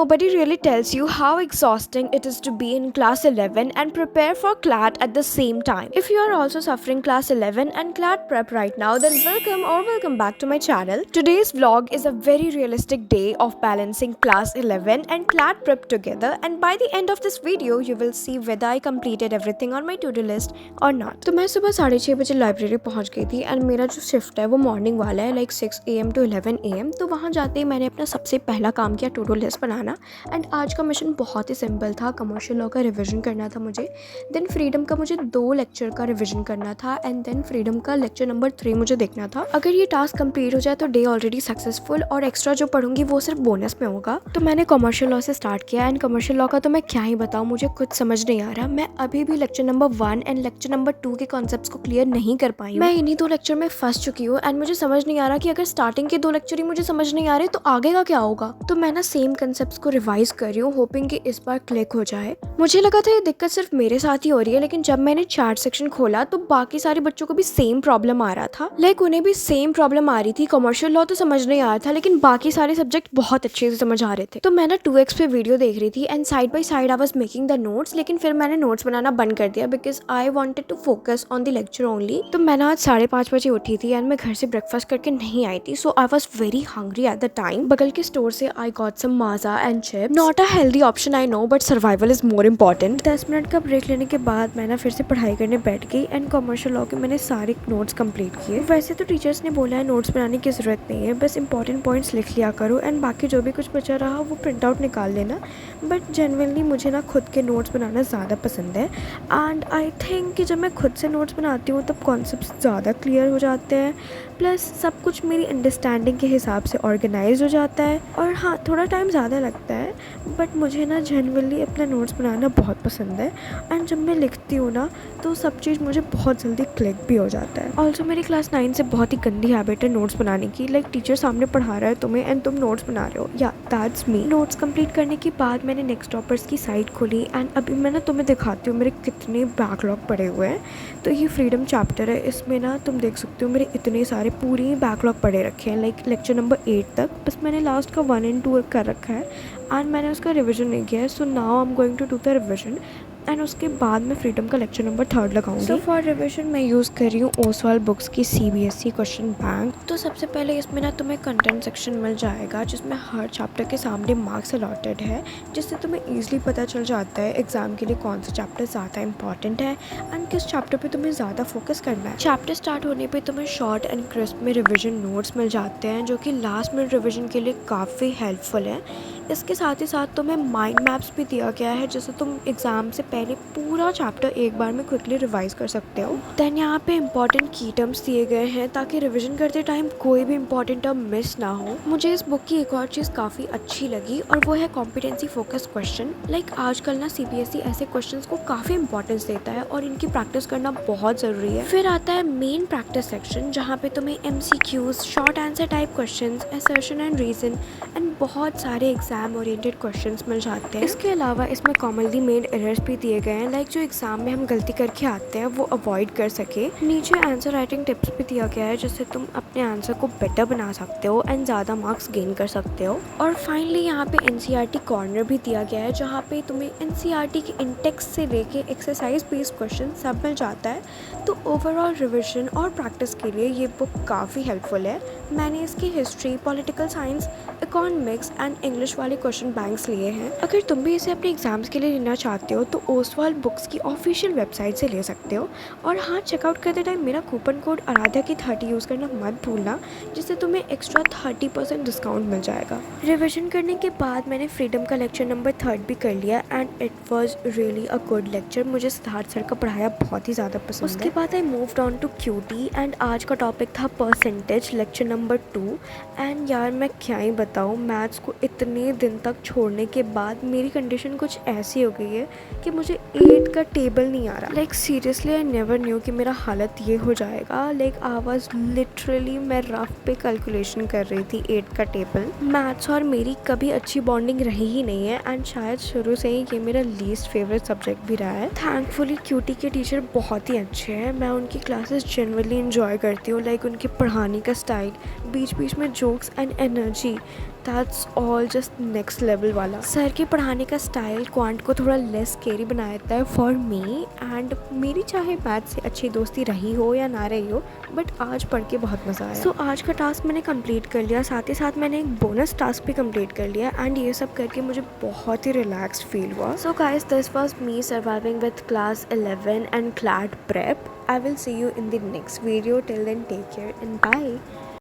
nobody really tells you how exhausting it is to be in class 11 and prepare for CLAT at the same time. If you are also suffering class 11 and CLAT prep right now, then welcome back to my channel. Today's vlog is a very realistic day of balancing class 11 and CLAT prep together, and by the end of this video you will see whether I completed everything on my to-do list or not. तो मैं सुबह 6:30 बजे library पहुंच गई थी and मेरा जो shift है वो मॉर्निंग वाला है, लाइक 6 AM to 11 AM। तो वहाँ जाते ही मैंने अपना सबसे पहला काम किया टू डू लिस्ट बनाना। एंड आज का मिशन बहुत ही सिंपल था। कमर्शियल लॉ का रिवीजन करना था मुझे, देन फ्रीडम का मुझे 2 लेक्चर का रिवीजन करना था, एंड देन फ्रीडम का लेक्चर नंबर 3 मुझे देखना था। अगर ये टास्क कंप्लीट हो जाए तो डे ऑलरेडी सक्सेसफुल, और एक्स्ट्रा जो पढ़ूंगी वो सिर्फ बोनस में होगा। तो मैंने कमर्शियल लॉ से स्टार्ट किया, एंड कमर्शियल लॉ का तो मैं क्या ही बताऊँ, मुझे कुछ समझ नहीं आ रहा। मैं अभी भी lecture number 1 and lecture number 2 के कॉन्सेप्ट्स को क्लियर नहीं कर पाई। मैं इन्हीं 2 लेक्चर में फंस चुकी हूँ, एंड मुझे समझ नहीं आ रहा कि अगर स्टार्टिंग के 2 लेक्चर ही मुझे समझ नहीं आ रहे तो आगे का क्या होगा। तो मैं ना सेम कंसेप्ट्स को रिवाइज कर रही हूँ, होपिंग कि इस बार क्लिक हो जाए। मुझे लगा था ये दिक्कत सिर्फ मेरे साथ ही हो रही है, लेकिन जब मैंने चैट सेक्शन खोला तो बाकी सारे बच्चों को भी सेम प्रॉब्लम आ रहा था। लाइक उन्हें भी सेम प्रॉब्लम आ रही थी। कमर्शियल लॉ तो समझ नहीं आ रहा था, लेकिन बाकी सारे सब्जेक्ट बहुत अच्छे से समझ आ रहे थे। तो मैं ना 2x पे वीडियो देख रही थी and side by side I was making the notes, लेकिन फिर मैंने नोट्स बनाना बंद कर दिया because I wanted to focus on the lecture only. तो मैं ना आज 5:30 बजे उठी थी एंड मैं घर से ब्रेकफास्ट करके नहीं आई थी, so I was very hungry at the time. बगल के स्टोर से I got some Maaza and chips. Not a healthy option I know, but survival is more important. 10 minute का ब्रेक लेने के बाद मैं ना फिर से पढ़ाई करने बैठ गई एंड कमर्शियल लॉ के मैंने सारे नोट्स कंप्लीट किए। वैसे तो टीचर्स ने बोला है नोट्स बनाने की जरूरत नहीं है, बस इंपॉर्टेंट पॉइंट्स लिख लिया करो एंड बाकी जो भी कुछ बचा रहा वो प्रिंट आउट निकाल लेना। बट जनरली मुझे ना खुद के नोट्स बनाना ज़्यादा पसंद है, एंड आई थिंक कि जब मैं खुद से नोट्स बनाती हूँ तब कॉन्सेप्ट ज़्यादा क्लियर हो जाते हैं, प्लस सब कुछ मेरी अंडरस्टैंडिंग के हिसाब से ऑर्गेनाइज हो जाता है। और हाँ, थोड़ा टाइम ज़्यादा लगता है, बट मुझे ना जनरली अपना नोट्स बनाना बहुत पसंद है, एंड जब मैं लिखती हूँ ना तो सब चीज़ मुझे बहुत जल्दी क्लिक भी हो जाता है। ऑल्सो मेरी क्लास 9 से बहुत ही गंदी हैबिट है नोट्स बनाने की। लाइक टीचर सामने पढ़ा रहा है तुम्हें एंड तुम नोट्स बना रहे हो, या दैट्स मी। नोट्स कंप्लीट करने के बाद मैंने नेक्स्ट टॉपर्स की साइट खोली एंड अभी मैं ना तुम्हें दिखाती हूँ मेरे कितने बैकलॉग पड़े हुए हैं। तो ये फ्रीडम चैप्टर है, इसमें ना तुम देख सकते हो मेरे इतने सारे पूरे बैकलॉग पड़े रखे हैं, लाइक लेक्चर नंबर 8 तक। बस मैंने लास्ट का 1 and 2 कर रखा है एंड मैंने उसका रिविजन नहीं किया है। So now I am going to do the revision, and उसके बाद मैं फ्रीडम का लेक्चर नंबर 3 लगाऊंगी। सो फॉर रिविजन मैं यूज़ कर रही हूँ ओसवाल बुक्स की CBSE क्वेश्चन बैंक। तो सबसे पहले इसमें ना तुम्हें कंटेंट सेक्शन मिल जाएगा जिसमें हर चैप्टर के सामने मार्क्स अलॉटेड है, जिससे तुम्हें ईजिली पता चल जाता है एग्जाम के लिए कौन सा चैप्टर ज़्यादा इंपॉर्टेंट है एंड किस चैप्टर पे तुम्हें ज़्यादा फोकस करना है। चैप्टर स्टार्ट होने पर तुम्हें शॉर्ट एंड क्रिस्प में रिविजन नोट्स मिल जाते हैं, जो कि लास्ट मिनट रिविजन के लिए काफ़ी हेल्पफुल है। इसके साथ ही साथ तुम्हें माइंड मैप्स भी दिया गया है, जिससे तुम एग्ज़ाम से पहले पूरा चैप्टर एक बार में क्विकली रिवाइज कर सकते हो। देन यहाँ पे इंपॉर्टेंट की टर्म्स दिए गए हैं ताकि रिवीजन करते टाइम कोई भी इंपॉर्टेंट टर्म मिस ना हो। मुझे इस बुक की एक और चीज़ काफ़ी अच्छी लगी और वो है कॉम्पिटेंसी फोकस क्वेश्चन। लाइक आजकल ना CBSE ऐसे क्वेश्चन को काफ़ी इंपॉर्टेंस देता है और इनकी प्रैक्टिस करना बहुत ज़रूरी है। फिर आता है मेन प्रैक्टिस सेक्शन, जहाँ पे तुम्हें MCQs, short answer type question, assertion and reason and बहुत सारे एग्जाम ओरिएंटेड क्वेश्चंस मिल जाते हैं। इसके अलावा इसमें कॉमनली मेड एरर्स भी दिए गए हैं, लाइक जो एग्जाम में हम गलती करके आते हैं वो अवॉइड कर सके। नीचे आंसर राइटिंग टिप्स भी दिया गया है, जिससे तुम अपने आंसर को बेटर बना सकते हो एंड ज़्यादा मार्क्स गेन कर सकते हो। और फाइनली यहाँ पे NCERT कॉर्नर भी दिया गया है, जहाँ पे तुम्हें NCERT के इंटेक्स से लेके एक्सरसाइज बेस्ड क्वेश्चन सब मिल जाता है। तो ओवरऑल रिविजन और प्रैक्टिस के लिए ये बुक काफ़ी हेल्पफुल है। मैंने इसकी history, political science, economics and English वाले क्वेश्चन बैंक्स लिए हैं। अगर तुम भी इसे अपने एग्जाम्स के लिए लेना चाहते हो तो ओसवाल बुक्स की ऑफिशियल वेबसाइट से ले सकते हो। और हाँ, चेकआउट करते टाइम मेरा कूपन कोड आराध्या की 30 यूज़ करना मत भूलना, जिससे तुम्हें एक्स्ट्रा 30% डिस्काउंट मिल जाएगा। रिविजन करने के बाद मैंने फ्रीडम का लेक्चर नंबर 3 भी कर लिया and it was really a good lecture. मुझे सिद्धार्थ सर का पढ़ाया बहुत ही ज़्यादा पसंद है। उसके बाद I moved on to QT and आज का टॉपिक था परसेंटेज, लेक्चर नंबर 2। एंड यार मैं क्या ही बताऊँ, मैथ्स को इतने दिन तक छोड़ने के बाद मेरी कंडीशन कुछ ऐसी हो गई है कि मुझे 8 का टेबल नहीं आ रहा। Like seriously I never knew कि मेरा हालत ये हो जाएगा। लाइक आई वाज लिटरली मैं रफ पे कैलकुलेशन कर रही थी 8 का टेबल। मैथ्स और मेरी कभी अच्छी बॉन्डिंग रही ही नहीं है एंड शायद शुरू से ही ये मेरा लीस्ट फेवरेट सब्जेक्ट भी रहा है। थैंकफुली QT के टीचर बहुत ही अच्छे हैं, मैं उनकी क्लासेस जनरली इंजॉय करती हूँ। लाइक उनके पढ़ाने का स्टाइल बीच बीच में jokes and energy, that's all just next level वाला। सर के पढ़ाने का स्टाइल क्वांट को थोड़ा लेस स्केरी बना देता है फॉर मी, एंड मेरी चाहे मैथ से अच्छी दोस्ती रही हो या ना रही हो, बट आज पढ़ के बहुत मज़ा आया। सो आज का टास्क मैंने कंप्लीट कर लिया, साथ ही साथ मैंने एक बोनस टास्क भी कंप्लीट कर लिया, एंड ये सब करके मुझे बहुत ही रिलैक्स्ड फील हुआ। So guys, this was me surviving with class 11 and CLAT prep. I will see you in the next video. Till then, take care and bye.